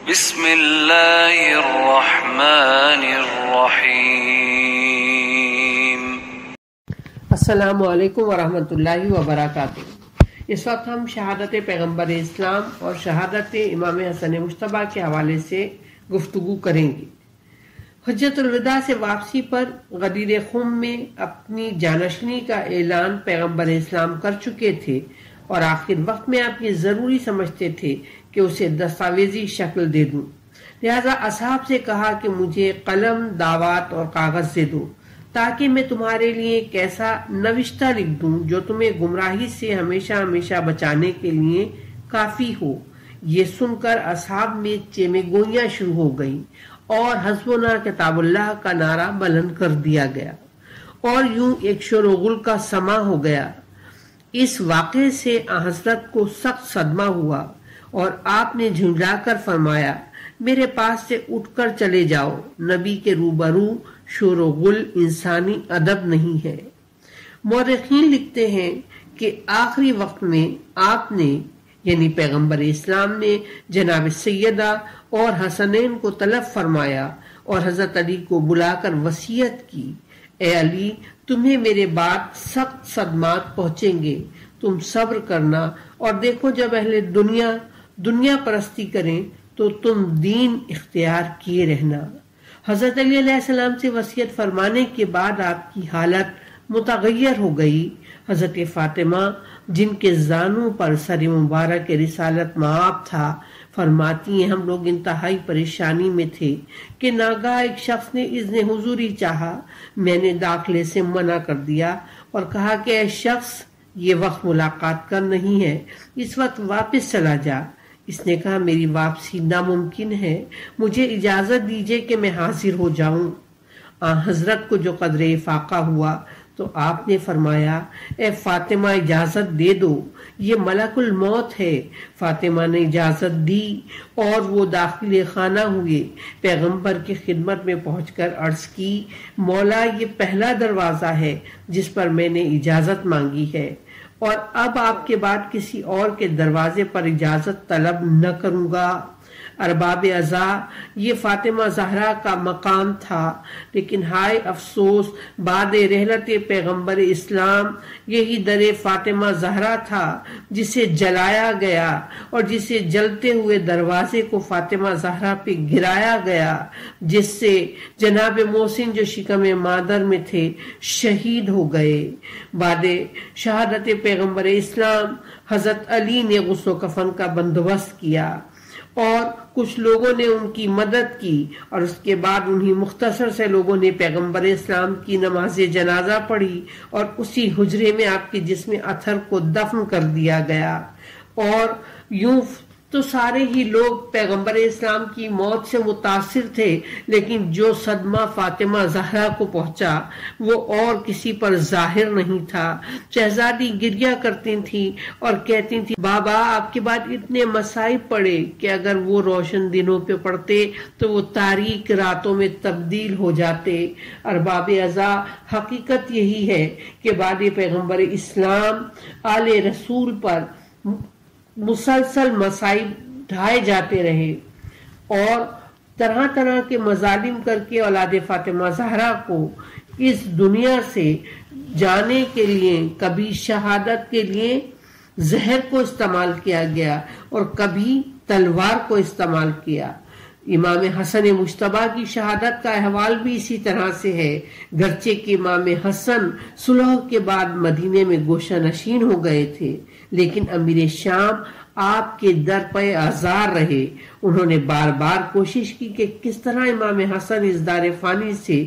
بسم اللہ الرحمن الرحیم۔ السلام علیکم ورحمۃ اللہ وبرکاتہ۔ اس وقت ہم شہادت پیغمبر اسلام اور شہادت امام حسن مجتبیٰ کے حوالے سے گفتگو کریں گے۔ حجۃ الوداع سے واپسی پر غدیر خم میں اپنی جانشینی کا اعلان پیغمبر اسلام کر چکے تھے اور آخر وقت میں آپ یہ ضروری سمجھتے تھے کہ اسے دستاویزی شکل دے دوں، لہذا اصحاب سے کہا کہ مجھے قلم، دعوات اور کاغذ دے دو تاکہ میں تمہارے لیے ایک ایسا نوشتہ لکھ دوں جو تمہیں گمراہی سے ہمیشہ ہمیشہ بچانے کے لیے کافی ہو۔ یہ سن کر اصحاب میں چیمے گوئیاں شروع ہو گئیں اور حسبنا کتاب اللہ کا نعرہ بلند کر دیا گیا اور یوں ایک شور و غل کا سماع ہو گیا۔ اس واقعے سے حضرت کو سخت صدمہ ہوا اور آپ نے جھنجھلا کر فرمایا، میرے پاس سے اٹھ کر چلے جاؤ، نبی کے روبرو شور و غل انسانی ادب نہیں ہے۔ مورخین لکھتے ہیں کہ آخری وقت میں آپ نے یعنی پیغمبر اسلام نے جناب سیدہ اور حسنین کو طلب فرمایا اور حضرت علی کو بلا کر وصیت کی، اے علی، تمہیں میرے بعد سخت صدمات پہنچیں گے، تم صبر کرنا اور دیکھو جب اہل دنیا پرستی کریں تو تم دین اختیار کیے رہنا۔ حضرت علی علیہ السلام سے وصیت فرمانے کے بعد آپ کی حالت متغیر ہو گئی۔ حضرت فاطمہ جن کے زانوں پر سر مبارک رسالت مآب تھا فرماتی ہیں، ہم لوگ انتہائی پریشانی میں تھے کہ ناگاہ ایک شخص نے اذن حضوری چاہا، میں نے داخلے سے منع کر دیا اور کہا کہ اے شخص، یہ وقت ملاقات کا نہیں ہے، اس وقت واپس چلا جا۔ اس نے کہا میری واپسی ناممکن ہے، مجھے اجازت دیجیے کہ میں حاضر ہو جاؤں۔ حضرت کو جو قدر افاقہ ہوا تو آپ نے فرمایا، اے فاطمہ اجازت دے دو، یہ ملک الموت ہے۔ فاطمہ نے اجازت دی اور وہ داخل خانہ ہوئے، پیغمبر کی خدمت میں پہنچ کر عرض کی، مولا یہ پہلا دروازہ ہے جس پر میں نے اجازت مانگی ہے اور اب آپ کے بعد کسی اور کے دروازے پر اجازت طلب نہ کروں گا۔ ارباب ازا، یہ فاطمہ زہرا کا مقام تھا، لیکن ہائے افسوس، بعد رحلت پیغمبر اسلام یہی در فاطمہ زہرا تھا جسے جلایا گیا اور جسے جلتے ہوئے دروازے کو فاطمہ زہرا پہ گرایا گیا، جس سے جناب محسن جو شکم مادر میں تھے شہید ہو گئے۔ بعد شہادت پیغمبر اسلام حضرت علی نے غسل و کفن کا بندوبست کیا اور کچھ لوگوں نے ان کی مدد کی اور اس کے بعد انہی مختصر سے لوگوں نے پیغمبر اسلام کی نماز جنازہ پڑھی اور اسی حجرے میں آپ کے جسم اطہر کو دفن کر دیا گیا۔ اور یوں تو سارے ہی لوگ پیغمبر اسلام کی موت سے متاثر تھے، لیکن جو صدمہ فاطمہ زہرا کو پہنچا وہ اور کسی پر ظاہر نہیں تھا۔ شہزادی گریہ کرتی تھیں اور کہتی تھیں، بابا آپ کے بعد اتنے مصائب پڑے کہ اگر وہ روشن دنوں پہ پڑتے تو وہ تاریک راتوں میں تبدیل ہو جاتے۔ ارباب ازا، حقیقت یہی ہے کہ بعد پیغمبر اسلام آل رسول پر مسلسل مصائب ڈھائے جاتے رہے اور طرح طرح کے مظالم کر کے اولاد فاطمہ زہرا کو اس دنیا سے جانے کے لیے کبھی شہادت کے لیے زہر کو استعمال کیا گیا اور کبھی تلوار کو استعمال کیا۔ امام حسن مجتبیٰ کی شہادت کا احوال بھی اسی طرح سے ہے، گرچہ کہ امام حسن صلح کے بعد مدینے میں گوشہ نشین ہو گئے تھے، لیکن امیر شام آپ کے در پہ آزار رہے۔ انہوں نے بار بار کوشش کی کہ کس طرح امام حسن اس دار فانی سے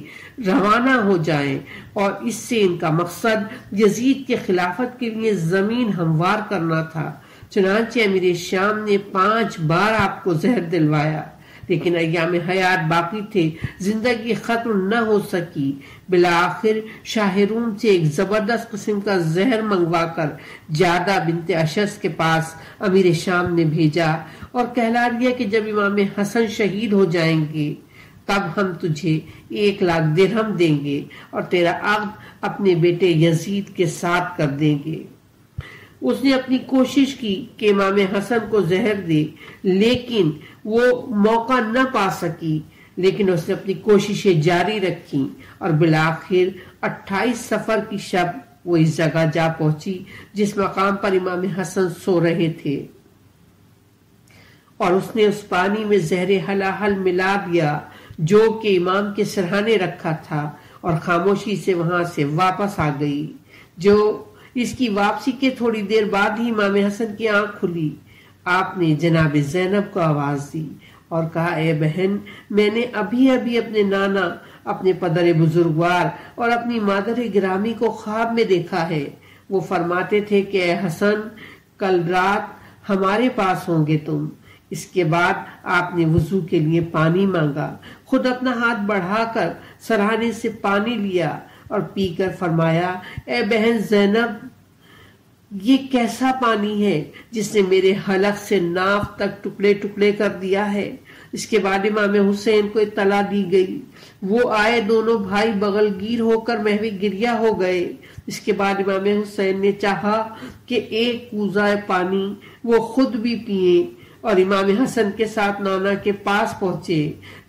روانہ ہو جائیں اور اس سے ان کا مقصد یزید کے خلافت کے لیے زمین ہموار کرنا تھا۔ چنانچہ امیر شام نے 5 بار آپ کو زہر دلوایا، لیکن ایام حیات باقی تھے، زندگی ختم نہ ہو سکی۔ بالآخر شاہ روم سے ایک زبردست قسم کا زہر منگوا کر جادہ بنت اشس کے پاس امیر شام نے بھیجا اور کہلا دیا کہ جب امام حسن شہید ہو جائیں گے تب ہم تجھے 1 لاکھ درہم دیں گے اور تیرا عقد اپنے بیٹے یزید کے ساتھ کر دیں گے۔ اس نے اپنی کوشش کی کہ امام حسن کو زہر دے، لیکن وہ موقع نہ پا سکی، لیکن اس نے اپنی کوششیں جاری رکھی اور بالآخر 28 صفر کی شب وہ اس جگہ جا پہنچی جس مقام پر امام حسن سو رہے تھے، اور اس نے اس پانی میں زہر حلاحل ملا دیا جو کہ امام کے سرہانے رکھا تھا، اور خاموشی سے وہاں سے واپس آ گئی۔ جو اس کی واپسی کے تھوڑی دیر بعد ہی امام حسن کی آنکھ کھلی۔ آپ نے جناب زینب کو آواز دی اور کہا، اے بہن، میں نے ابھی اپنے نانا، اپنے پدر بزرگوار اور اپنی مادر گرامی کو خواب میں دیکھا ہے۔ وہ فرماتے تھے کہ اے حسن، کل رات ہمارے پاس ہوں گے تم۔ اس کے بعد آپ نے وضو کے لیے پانی مانگا، خود اپنا ہاتھ بڑھا کر سرہانے سے پانی لیا اور پی کر فرمایا، اے بہن زینب، یہ کیسا پانی ہے جس نے میرے حلق سے ناف تک ٹکڑے ٹکڑے کر دیا ہے۔ اس کے بعد امام حسین کو اطلاع دی گئی، وہ آئے، دونوں بھائی بغل گیر ہو کر محو گریہ ہو گئے۔ اس کے بعد امام حسین نے چاہا کہ ایک کوزہ پانی وہ خود بھی پیئیں اور امام حسن کے ساتھ نانا کے پاس پہنچے۔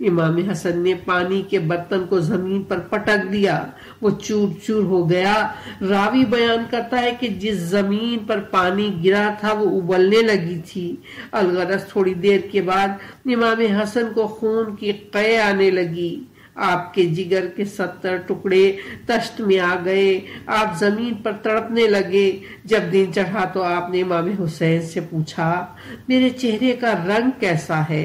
امام حسن نے پانی کے برتن کو زمین پر پٹک دیا، وہ چور چور ہو گیا۔ راوی بیان کرتا ہے کہ جس زمین پر پانی گرا تھا وہ ابلنے لگی تھی۔ الغرض تھوڑی دیر کے بعد امام حسن کو خون کی قے آنے لگی، آپ کے جگر کے 70 ٹکڑے تشت میں آ گئے، آپ زمین پر تڑپنے لگے۔ جب دن چڑھا تو آپ نے امام حسین سے پوچھا، میرے چہرے کا رنگ کیسا ہے؟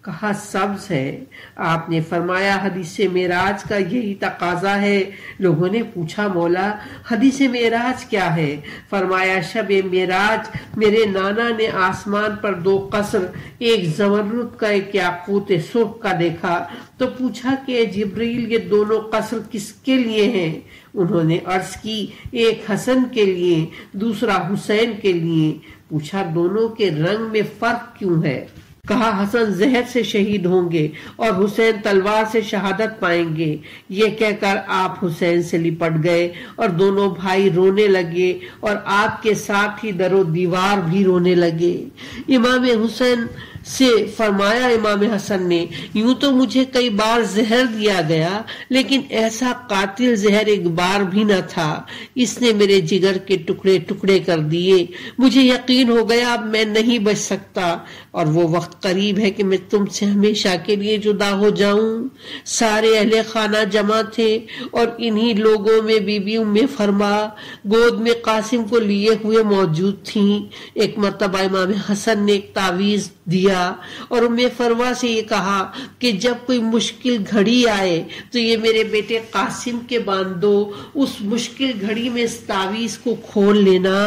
کہا، سبز ہے۔ آپ نے فرمایا، حدیث معراج کا یہی تقاضا ہے۔ لوگوں نے پوچھا، مولا حدیث معراج کیا ہے؟ فرمایا، شب معراج میرے نانا نے آسمان پر 2 قصر، ایک زمرد کا ایک یاقوت سرخ کا دیکھا، تو پوچھا کہ اے جبریل، یہ دونوں قصر کس کے لیے ہیں؟ انہوں نے عرض کی، ایک حسن کے لیے، دوسرا حسین کے لیے۔ پوچھا، دونوں کے رنگ میں فرق کیوں ہے؟ کہا، حسن زہر سے شہید ہوں گے اور حسین تلوار سے شہادت پائیں گے۔ یہ کہہ کر آپ حسین سے لپٹ گئے اور دونوں بھائی رونے لگے اور آپ کے ساتھ ہی در و دیوار بھی رونے لگے۔ امام حسین سے فرمایا امام حسن نے، یوں تو مجھے کئی بار زہر دیا گیا، لیکن ایسا قاتل زہر ایک بار بھی نہ تھا۔ اس نے میرے جگر کے ٹکڑے ٹکڑے کر دیے۔ مجھے یقین ہو گیا اب میں نہیں بچ سکتا، اور وہ وقت قریب ہے کہ میں تم سے ہمیشہ کے لیے جدا ہو جاؤں۔ سارے اہل خانہ جمع تھے اور انہی لوگوں میں بی بی ام فرما گود میں قاسم کو لیے ہوئے موجود تھیں۔ ایک مرتبہ امام حسن نے ایک تعویذ دیا اور ام فروا سے یہ کہا کہ جب کوئی مشکل گھڑی آئے تو یہ میرے بیٹے قاسم کے باندھو، اس مشکل گھڑی میں اس تعویذ کو کھول لینا۔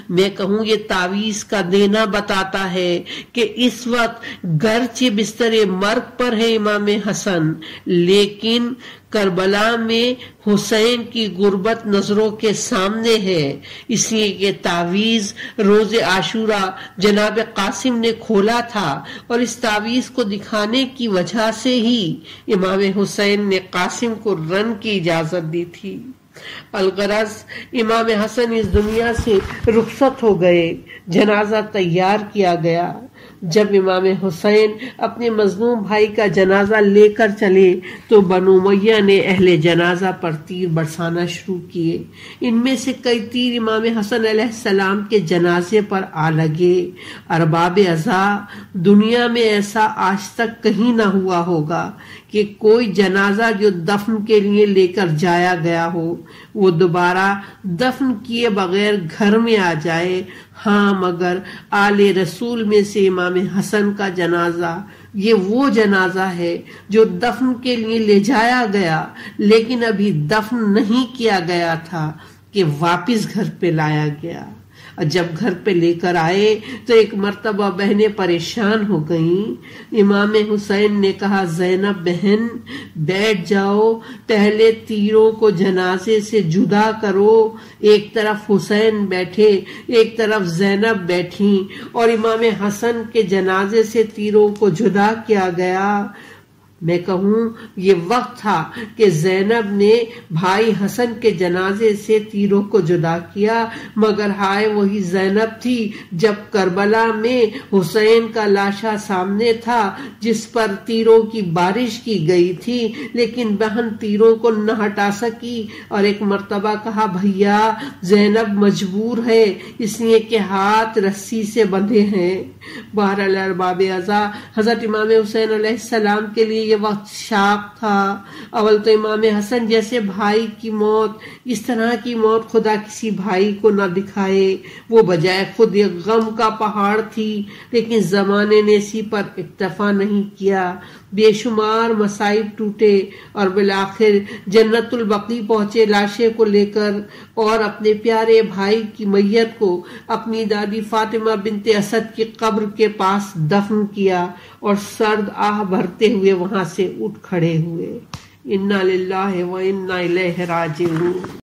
میں کہوں یہ تعویذ کا دینا بتاتا ہے کہ اس وقت گرچہ بستر مرگ پر ہے امام حسن، لیکن کربلا میں حسین کی غربت نظروں کے سامنے ہے، اس لیے کہ تعویذ روز عاشورہ جناب قاسم نے کھولا تھا، اور اس تعویذ کو دکھانے کی وجہ سے ہی امام حسین نے قاسم کو رن کی اجازت دی تھی۔ الغرض امام حسن اس دنیا سے رخصت ہو گئے، جنازہ تیار کیا گیا۔ جب امام حسین اپنے مظلوم بھائی کا جنازہ لے کر چلے تو بنو امیہ نے اہل جنازہ پر تیر برسانا شروع کیے۔ ان میں سے کئی تیر امام حسن علیہ السلام کے جنازے پر آ لگے۔ ارباب عزا، دنیا میں ایسا آج تک کہیں نہ ہوا ہوگا کہ کوئی جنازہ جو دفن کے لیے لے کر جایا گیا ہو وہ دوبارہ دفن کیے بغیر گھر میں آ جائے۔ ہاں، مگر آل رسول میں سے امام حسن کا جنازہ یہ وہ جنازہ ہے جو دفن کے لیے لے جایا گیا لیکن ابھی دفن نہیں کیا گیا تھا کہ واپس گھر پہ لایا گیا۔ جب گھر پہ لے کر آئے تو ایک مرتبہ بہنیں پریشان ہو گئیں۔ امام حسین نے کہا، زینب بہن بیٹھ جاؤ، پہلے تیروں کو جنازے سے جدا کرو۔ ایک طرف حسین بیٹھے، ایک طرف زینب بیٹھیں، اور امام حسن کے جنازے سے تیروں کو جدا کیا گیا۔ میں کہوں یہ وقت تھا کہ زینب نے بھائی حسن کے جنازے سے تیروں کو جدا کیا، مگر ہائے وہی زینب تھی جب کربلا میں حسین کا لاشا سامنے تھا جس پر تیروں کی بارش کی گئی تھی، لیکن بہن تیروں کو نہ ہٹا سکی اور ایک مرتبہ کہا بھیا زینب مجبور ہے اس لیے کہ ہاتھ رسی سے بندھے ہیں۔ بہرحال ارباب ازا، حضرت امام حسین علیہ السلام کے لیے یہ وقت شاق تھا۔ اول تو امام حسن جیسے بھائی کی موت، اس طرح کی موت خدا کسی بھائی کو نہ دکھائے، وہ بجائے خود ایک غم کا پہاڑ تھی، لیکن زمانے نے اسی پر اکتفا نہیں کیا، بے شمار مصائب ٹوٹے اور بالآخر جنت البقیع پہنچے لاشے کو لے کر اور اپنے پیارے بھائی کی میت کو اپنی دادی فاطمہ بنت اسد کی قبر کے پاس دفن کیا اور سرد آہ بھرتے ہوئے وہاں سے اٹھ کھڑے ہوئے۔ انا للہ و انا الیہ راجعون۔